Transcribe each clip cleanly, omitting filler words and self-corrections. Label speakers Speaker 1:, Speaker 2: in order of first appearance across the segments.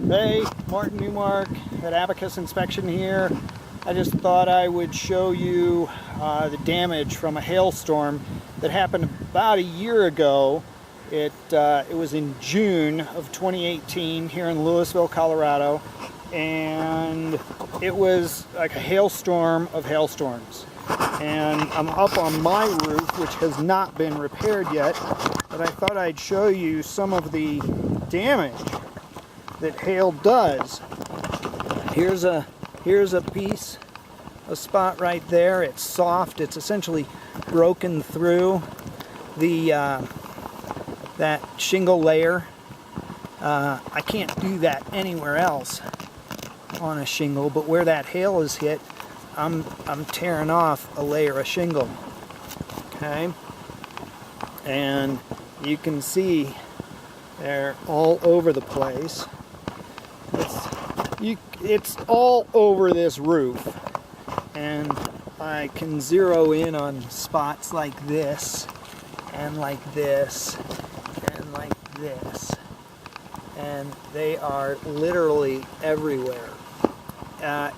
Speaker 1: Hey, Martin Newmark at Abacus Inspection here. I just thought I would show you the damage from a hailstorm that happened about a year ago. It was in June of 2018 here in Louisville, Colorado, and it was like a hailstorm of hailstorms. And I'm up on my roof, which has not been repaired yet, but I thought I'd show you some of the damage that hail does. Here's a piece, a spot right there. It's soft. It's essentially broken through the that shingle layer. I can't do that anywhere else on a shingle, but where that hail is hit, I'm tearing off a layer of shingle. Okay, and you can see they're all over the place. It's all over this roof, and I can zero in on spots like this, and like this, and like this, and they are literally everywhere.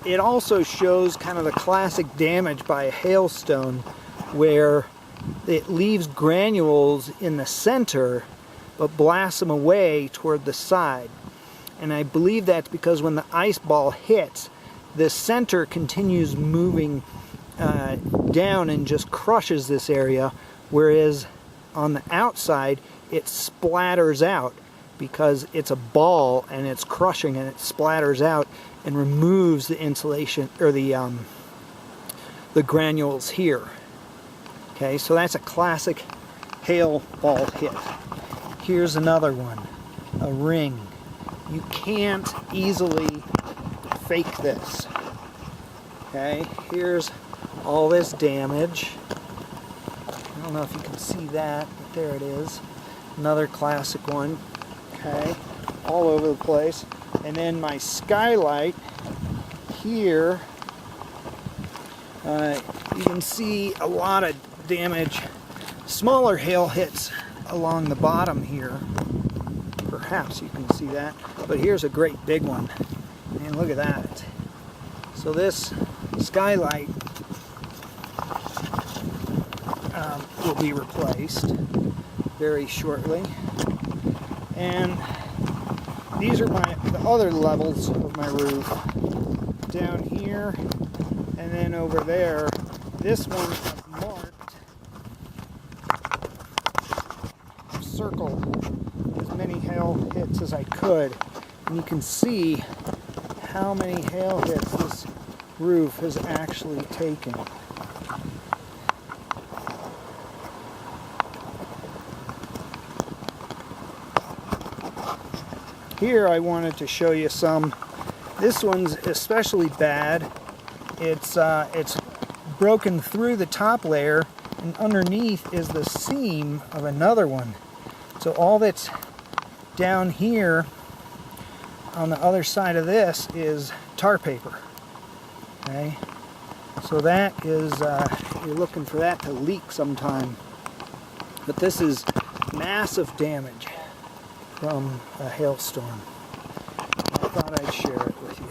Speaker 1: It also shows kind of the classic damage by a hailstone, where it leaves granules in the center but blasts them away toward the side. And I believe that's because when the ice ball hits, the center continues moving down and just crushes this area, whereas on the outside it splatters out because it's a ball and it's crushing, and it splatters out and removes the insulation or the granules here. Okay, so that's a classic hail ball hit. Here's another one, a ring. You can't easily fake this. Okay, here's all this damage. I don't know if you can see that, but there it is. Another classic one. Okay, all over the place. And then my skylight here, you can see a lot of damage. Smaller hail hits along the bottom here. Perhaps you can see that, but here's a great big one, and look at that. So this skylight will be replaced very shortly, and these are the other levels of my roof. Down here and then over there. This one I've marked, circled as many hail hits as I could, and you can see how many hail hits this roof has actually taken. Here I wanted to show you some. This one's especially bad. It's broken through the top layer, and underneath is the seam of another one. So all that's down here on the other side of this is tar paper. Okay, so that is you're looking for that to leak sometime. But this is massive damage from a hailstorm. I thought I'd share it with you.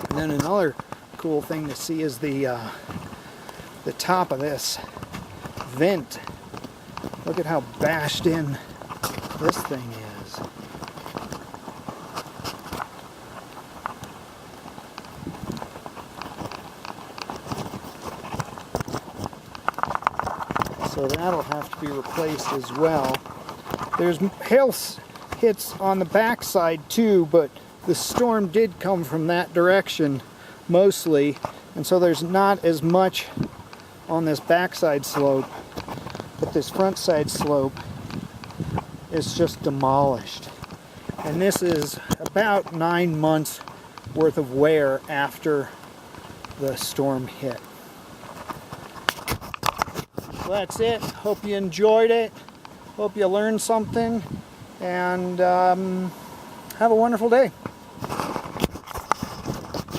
Speaker 1: And then another cool thing to see is the top of this vent. Look at how bashed in this thing is. So that'll have to be replaced as well. There's hail hits on the backside too, but the storm did come from that direction mostly, and so there's not as much on this backside slope, but this front side slope is just demolished. And this is about 9 months worth of wear after the storm hit. Well, that's it. Hope you enjoyed it. Hope you learned something. And have a wonderful day.